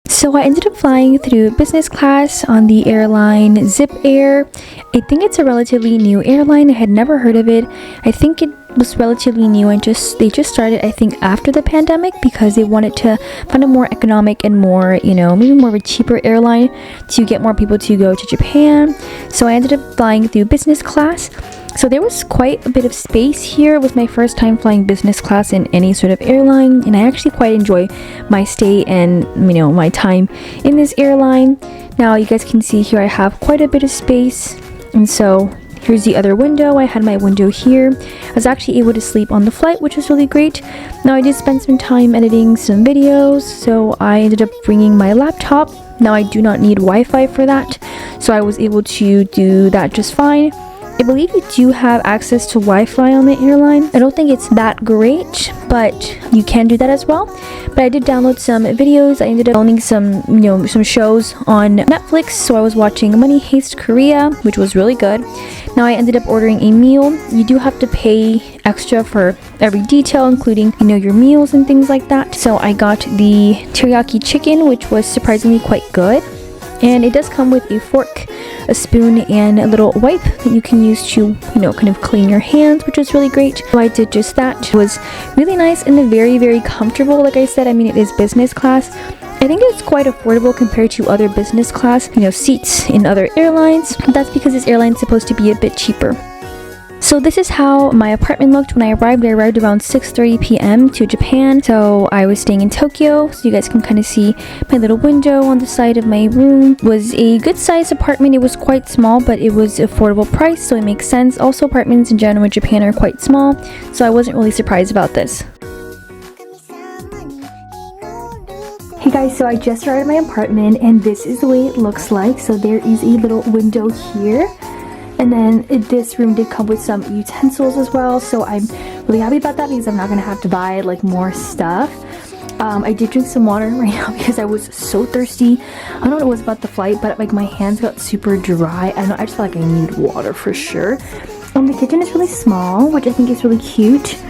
So I ended up flying through business class on the airline Zip Air. I think it's a relatively new airline. I had never heard of it. I think it was relatively new and they just started, I think, after the pandemic because they wanted to find a more economic and more, maybe more of a cheaper airline to get more people to go to Japan. So I ended up flying through business class. So there was quite a bit of space here. It was my first time flying business class in any sort of airline, and I actually quite enjoy my stay and my time in this airline. Now you guys can see here I have quite a bit of space, and so here's the other window. I had my window here. I was actually able to sleep on the flight, which was really great. Now I did spend some time editing some videos, so I ended up bringing my laptop. Now I do not need Wi-Fi for that, so I was able to do that just fine. I believe you do have access to Wi-Fi on the airline. I don't think it's that great, but you can do that as well. But I did download some videos. I ended up owning some shows on Netflix. So I was watching Money Heist Korea, which was really good. Now I ended up ordering a meal. You do have to pay extra for every detail, including, your meals and things like that. So I got the teriyaki chicken, which was surprisingly quite good. And it does come with a fork, a spoon, and a little wipe that you can use to, kind of clean your hands, which was really great. So I did just that. It was really nice and very, very comfortable. Like I said, it is business class. I think it's quite affordable compared to other business class, seats in other airlines. That's because this airline is supposed to be a bit cheaper. So this is how my apartment looked when I arrived. I arrived around 6:30 p.m. to Japan. So I was staying in Tokyo, so you guys can kind of see my little window on the side of my room. It was a good sized apartment. It was quite small, but it was affordable price, so it makes sense. Also, apartments in general in Japan are quite small, so I wasn't really surprised about this. Hey guys, so I just arrived at my apartment and this is the way it looks like. So there is a little window here. And then this room did come with some utensils as well, so I'm really happy about that because I'm not going to have to buy more stuff. I did drink some water right now because I was so thirsty. I don't know what it was about the flight, but my hands got super dry. I just felt like I need water for sure. The kitchen is really small, which I think is really cute.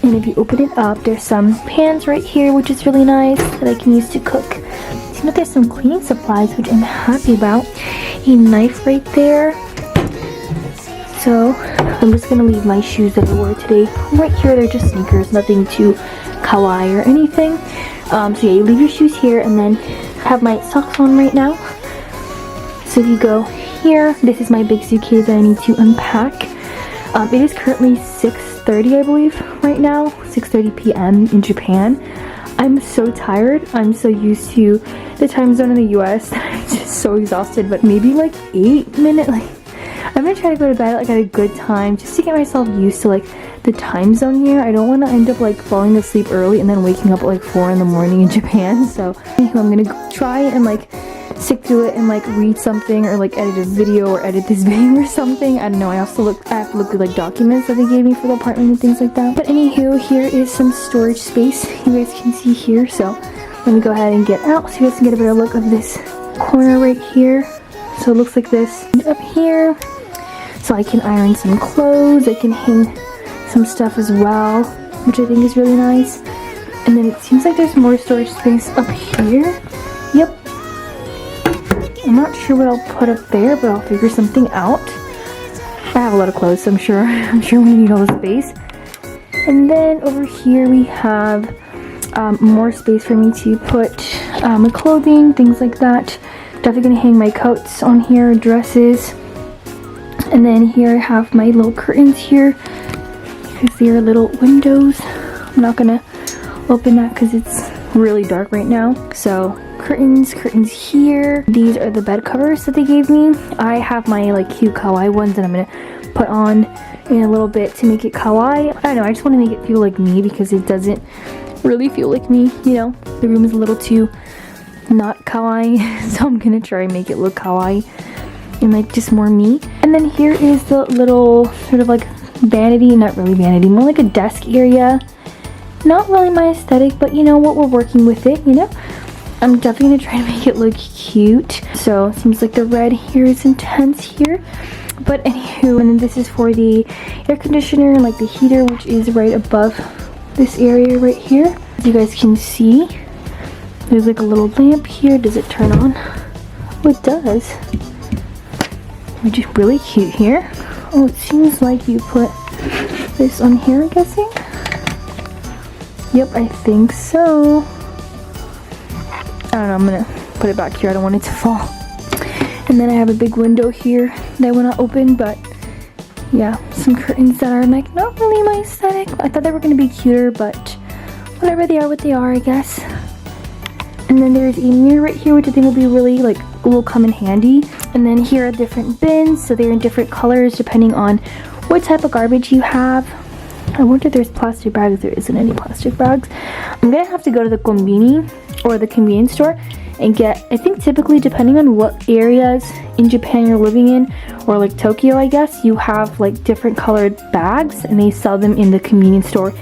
And if you open it up, there's some pans right here, which is really nice that I can use to cook. Seems like there's some cleaning supplies, which I'm happy about. A knife right there. So I'm just gonna leave my shoes that I wore today right here. They're just sneakers, nothing too kawaii or anything. So yeah, you leave your shoes here and then have my socks on right now. So if you go here, this is my big suitcase that I need to unpack. It is currently 6:30, I believe, right now, 6:30 p.m. in Japan. I'm so tired. I'm so used to the time zone in the US that I'm just so exhausted, but maybe 8 minutes, I'm gonna try to go to bed at a good time just to get myself used to the time zone here. I don't want to end up falling asleep early and then waking up at 4 in the morning in Japan. So anyway, I'm gonna try and stick to it and read something or edit a video or edit this video or something. I don't know. I have to look at documents that they gave me for the apartment and things like that. But anywho, here is some storage space you guys can see here. So let me go ahead and get out so you guys can get a better look of this corner right here. So it looks like this. And up here, so I can iron some clothes. I can hang some stuff as well, which I think is really nice. And then it seems like there's more storage space up here. Yep. I'm not sure what I'll put up there, but I'll figure something out. I have a lot of clothes, so I'm sure we need all the space. And then over here we have more space for me to put my clothing, things like that. Definitely gonna hang my coats on here, dresses. And then here I have my little curtains here because they are little windows. I'm not gonna open that because it's really dark right now. So curtains here. These are the bed covers that they gave me. I have my cute kawaii ones that I'm gonna put on in a little bit to make it kawaii. I don't know, I just want to make it feel like me because it doesn't really feel like me, the room is a little too not kawaii. So I'm gonna try and make it look kawaii and just more me. And then here is the little sort of vanity, not really vanity, more like a desk area. Not really my aesthetic, but you know what, we're working with it, I'm definitely gonna try to make it look cute. So it seems like the red here is intense here. But anywho, and then this is for the air conditioner, like the heater, which is right above this area right here. As you guys can see, there's like a little lamp here. Does it turn on? Oh, it does. Which is really cute here. Oh, it seems like you put this on here, I'm guessing. Yep, I think so. I don't know, I'm gonna put it back here. I don't want it to fall. And then I have a big window here that I want to open, but yeah, some curtains that are like not really my aesthetic. I thought they were gonna be cuter, but whatever, they are what they are, I guess. And then there's a mirror right here, which I think will be really like will come in handy. And then here are different bins, so they're in different colors depending on what type of garbage you have. I wonder if there's plastic bags. There isn't any plastic bags. I'm gonna have to go to the konbini or the convenience store and get, I think typically depending on what areas in Japan you're living in, or like Tokyo, I guess, you have like different colored bags and they sell them in the convenience store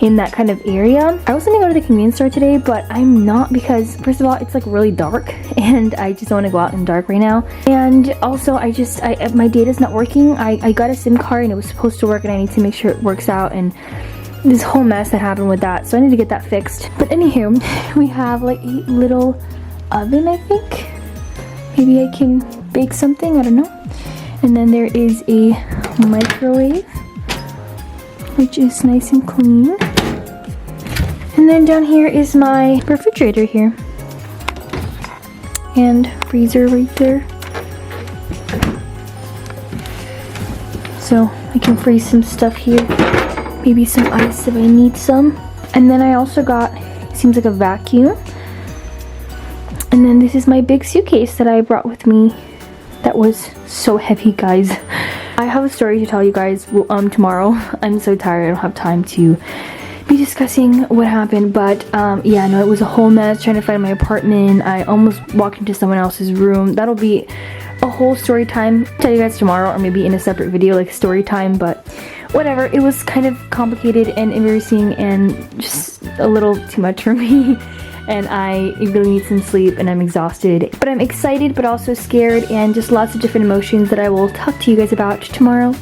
in that kind of area. I was gonna go to the convenience store today, but I'm not, because first of all, it's like really dark and I just don't want to go out in the dark right now. And also my data's not working. I got a SIM card and it was supposed to work and I need to make sure it works out, and this whole mess that happened with that, so I need to get that fixed. But anywho, we have like a little oven, I think. Maybe I can bake something, I don't know. And then there is a microwave, which is nice and clean. And then down here is my refrigerator here. And freezer right there. So I can freeze some stuff here. Maybe some ice if I need some. And then I also got, seems like a vacuum. And then this is my big suitcase that I brought with me. That was so heavy, guys. I have a story to tell you guys tomorrow. I'm so tired, I don't have time to be discussing what happened, but yeah, no, it was a whole mess trying to find my apartment. I almost walked into someone else's room. That'll be a whole story time. I'll tell you guys tomorrow, or maybe in a separate video, like story time, but whatever. It was kind of complicated and embarrassing and just a little too much for me. And I really need some sleep and I'm exhausted. But I'm excited but also scared, and just lots of different emotions that I will talk to you guys about tomorrow.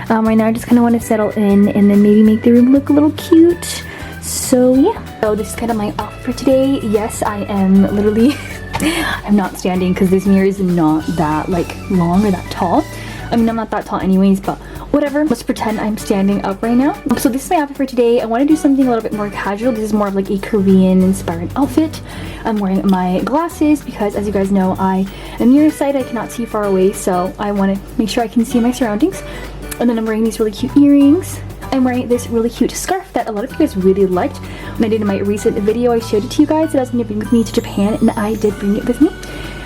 Right now I just kind of want to settle in and then maybe make the room look a little cute. So yeah. So this is kind of my outfit for today. Yes, I am literally, I'm not standing because this mirror is not that like long or that tall. I mean, I'm not that tall anyways, but whatever. Let's pretend I'm standing up right now. So this is my outfit for today. I want to do something a little bit more casual. This is more of like a Korean inspired outfit. I'm wearing my glasses because, as you guys know, I am nearsighted. I cannot see far away, so I want to make sure I can see my surroundings. And then I'm wearing these really cute earrings. I'm wearing this really cute scarf that a lot of you guys really liked. When I did my recent video, I showed it to you guys that I was going to bring with me to Japan, and I did bring it with me.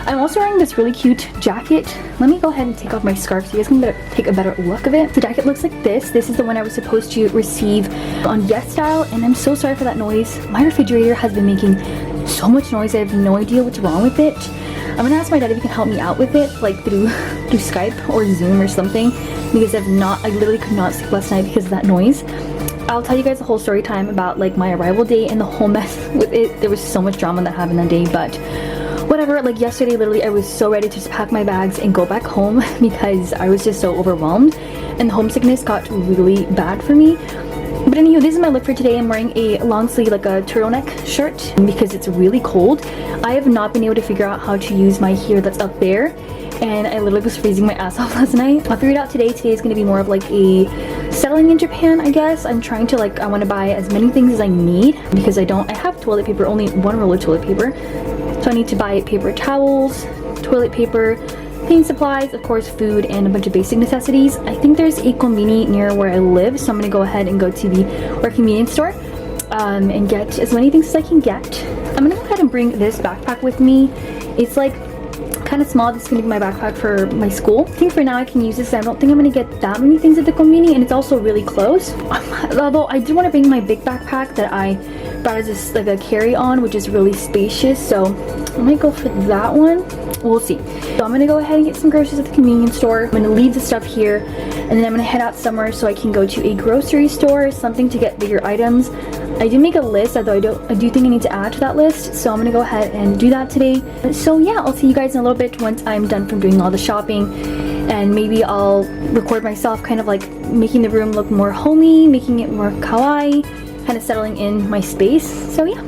I'm also wearing this really cute jacket. Let me go ahead and take off my scarf so you guys can take a better look of it. The jacket looks like this. This is the one I was supposed to receive on YESSTYLE, and I'm so sorry for that noise. My refrigerator has been making so much noise. I have no idea what's wrong with it. I'm gonna ask my dad if he can help me out with it, like through Skype or Zoom or something, because I literally could not sleep last night because of that noise. I'll tell you guys the whole story time about like my arrival day and the whole mess with it. There was so much drama that happened that day, but whatever. Like yesterday, literally I was so ready to just pack my bags and go back home because I was just so overwhelmed and the homesickness got really bad for me. But anywho, this is my look for today. I'm wearing a long sleeve, like a turtleneck shirt because it's really cold. I have not been able to figure out how to use my hair that's up there, and I literally was freezing my ass off last night. I'll figure it out today. Today is going to be more of like a settling in Japan, I guess. I'm trying to I want to buy as many things as I need because I have toilet paper, only one roll of toilet paper. So I need to buy paper towels, toilet paper, cleaning supplies, of course food, and a bunch of basic necessities. I think there's a konbini near where I live, so I'm going to go ahead and go to the convenience store and get as many things as I can get. I'm going to go ahead and bring this backpack with me. It's like kind of small. This is going to be my backpack for my school. I think for now I can use this. I don't think I'm going to get that many things at the konbini, and it's also really close. Although I do want to bring my big backpack that I brought as this, like a carry-on, which is really spacious, so I might go for that one. We'll see. So I'm going to go ahead and get some groceries at the convenience store. I'm going to leave the stuff here, and then I'm going to head out somewhere so I can go to a grocery store, something to get bigger items. I did make a list, although I do think I need to add to that list, so I'm going to go ahead and do that today. So yeah, I'll see you guys in a little bit once I'm done from doing all the shopping and maybe I'll record myself kind of like making the room look more homey, making it more kawaii, kind of settling in my space. So yeah.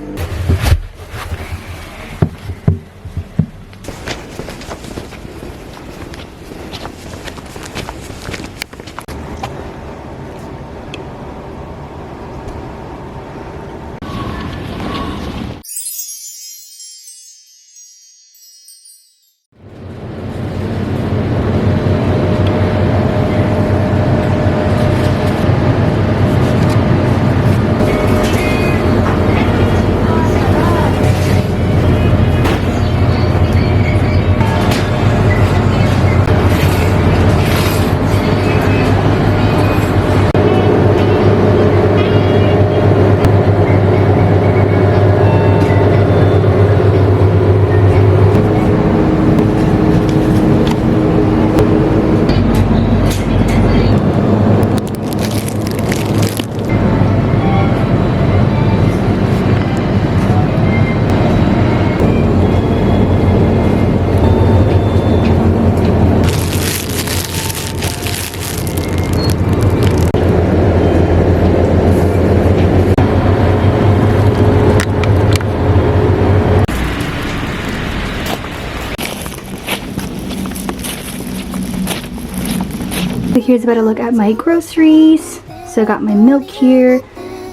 So here's a better look at my groceries. So I got my milk here,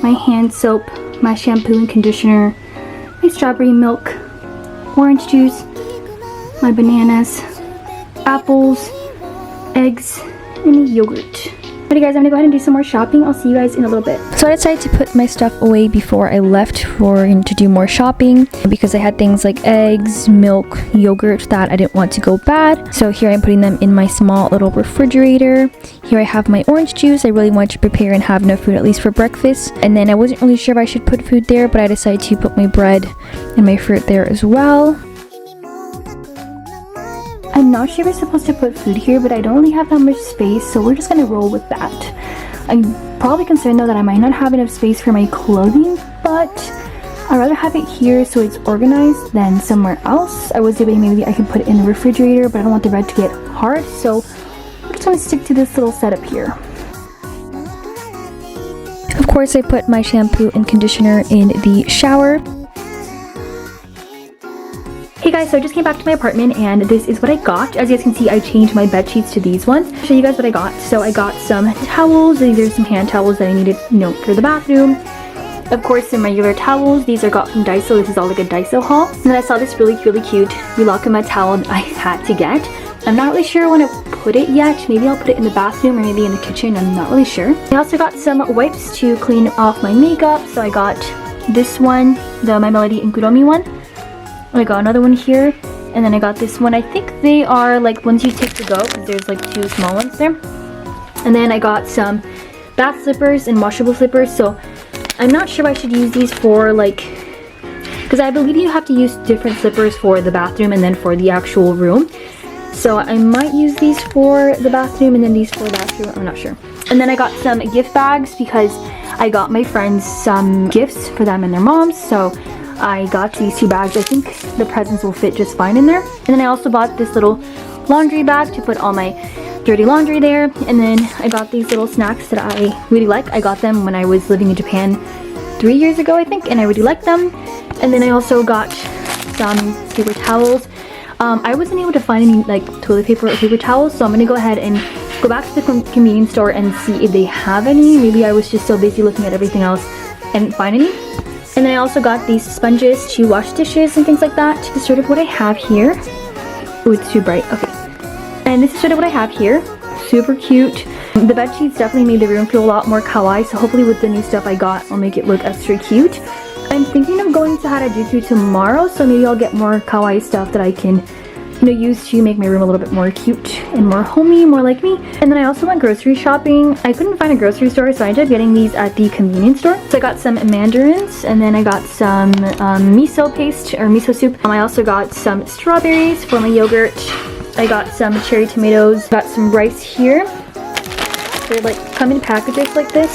my hand soap, my shampoo and conditioner, my strawberry milk, orange juice, my bananas, apples, eggs, and yogurt. Alrighty guys, I'm gonna go ahead and do some more shopping. I'll see you guys in a little bit. So I decided to put my stuff away before I left to do more shopping because I had things like eggs, milk, yogurt that I didn't want to go bad. So here I'm putting them in my small little refrigerator. Here I have my orange juice. I really wanted to prepare and have enough food at least for breakfast. And then I wasn't really sure if I should put food there, but I decided to put my bread and my fruit there as well. I'm not sure if we're supposed to put food here, but I don't really have that much space, so we're just gonna roll with that. I'm probably concerned though that I might not have enough space for my clothing, but I'd rather have it here so it's organized than somewhere else. I was debating maybe I could put it in the refrigerator, but I don't want the bread to get hard, so I'm just gonna stick to this little setup here. Of course, I put my shampoo and conditioner in the shower. Hey guys, so I just came back to my apartment and this is what I got. As you guys can see, I changed my bed sheets to these ones. I'll show you guys what I got. So I got some towels. These are some hand towels that I needed, for the bathroom. Of course, some regular towels. These are got from Daiso. This is all like a Daiso haul. And then I saw this really cute Rilakuma towel that I had to get. I'm not really sure when to put it yet. Maybe I'll put it in the bathroom or maybe in the kitchen. I'm not really sure. I also got some wipes to clean off my makeup. So I got this one, the My Melody and Kuromi one. I got another one here, and then I got this one. I think they are like ones you take to go because there's like two small ones there. And then I got some bath slippers and washable slippers. So I'm not sure if I should use these for because I believe you have to use different slippers for the bathroom and then for the actual room. So I might use these for the bathroom and then these for the bathroom. I'm not sure. And then I got some gift bags because I got my friends some gifts for them and their moms. So I got these two bags. I think the presents will fit just fine in there. And then I also bought this little laundry bag to put all my dirty laundry there. And then I got these little snacks that I really like. I got them when I was living in Japan 3 years ago, I think, and I really liked them. And then I also got some paper towels. I wasn't able to find any toilet paper or paper towels, so I'm gonna go ahead and go back to the convenience store and see if they have any. Maybe I was just so busy looking at everything else and didn't find any. And then I also got these sponges to wash dishes and things like that. This is sort of what I have here. Oh, it's too bright. Okay. And this is sort of what I have here. Super cute. The bed sheets definitely made the room feel a lot more kawaii, so hopefully with the new stuff I got, I'll make it look extra cute. I'm thinking of going to Harajuku tomorrow, so maybe I'll get more kawaii stuff that I can use to make my room a little bit more cute and more homey, more like me. And then I also went grocery shopping. I couldn't find a grocery store, so I ended up getting these at the convenience store. So I got some mandarins, and then I got some miso paste or miso soup. I also got some strawberries for my yogurt. I got some cherry tomatoes. Got some rice here. They come in packages like this.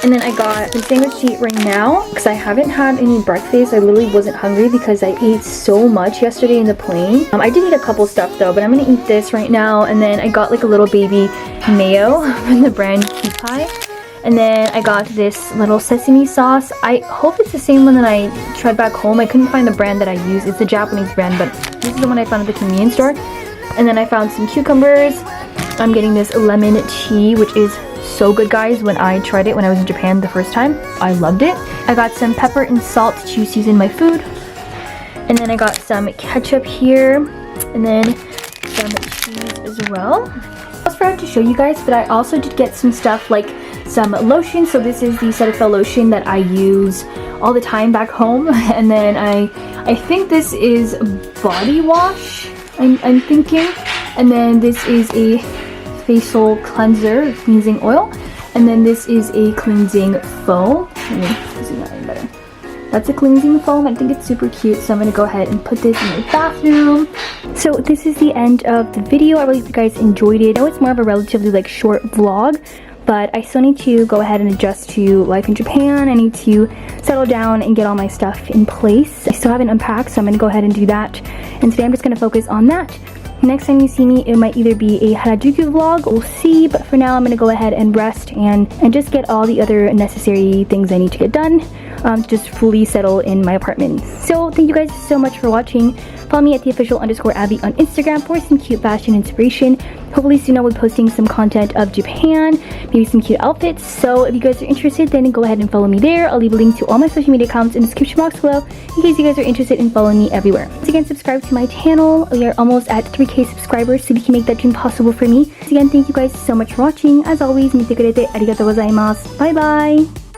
And then I got the sandwich to eat right now because I haven't had any breakfast. I literally wasn't hungry because I ate so much yesterday in the plane. I did eat a couple stuff though, but I'm gonna eat this right now. And then I got like a little baby mayo from the brand Key Pie. And then I got this little sesame sauce. I hope it's the same one that I tried back home. I couldn't find the brand that I use. It's a Japanese brand, but this is the one I found at the convenience store. And then I found some cucumbers. I'm getting this lemon tea, which is so good, guys. When I tried it when I was in Japan the first time, I loved it. I got some pepper and salt to season my food. And then I got some ketchup here. And then some cheese as well. I was forgot to show you guys, but I also did get some stuff like some lotion. So this is the Cetaphil lotion that I use all the time back home. And then I think this is body wash, I'm thinking. And then this is a facial cleanser, cleansing oil. And then this is a cleansing foam. Better. That's a cleansing foam. I think it's super cute, so I'm gonna go ahead and put this in my bathroom. So this is the end of the video. I really hope you guys enjoyed it. I know it's more of a relatively like short vlog, but I still need to go ahead and adjust to life in Japan. I need to settle down and get all my stuff in place. I still haven't unpacked, so I'm gonna go ahead and do that. And today I'm just gonna focus on that. Next time you see me, it might either be a Harajuku vlog, we'll see, but for now I'm gonna go ahead and rest and just get all the other necessary things I need to get done, just fully settle in my apartment. So thank you guys so much for watching. Follow me at @theofficial_Abby on Instagram for some cute fashion inspiration. Hopefully soon I'll be posting some content of Japan, maybe some cute outfits. So if you guys are interested, then go ahead and follow me there. I'll leave a link to all my social media accounts in the description box below in case you guys are interested in following me everywhere. Once again, subscribe to my channel. We are almost at 3K subscribers, so we can make that dream possible for me. Once again, thank you guys so much for watching. As always, 見てくれてありがとうございます。バイバイ。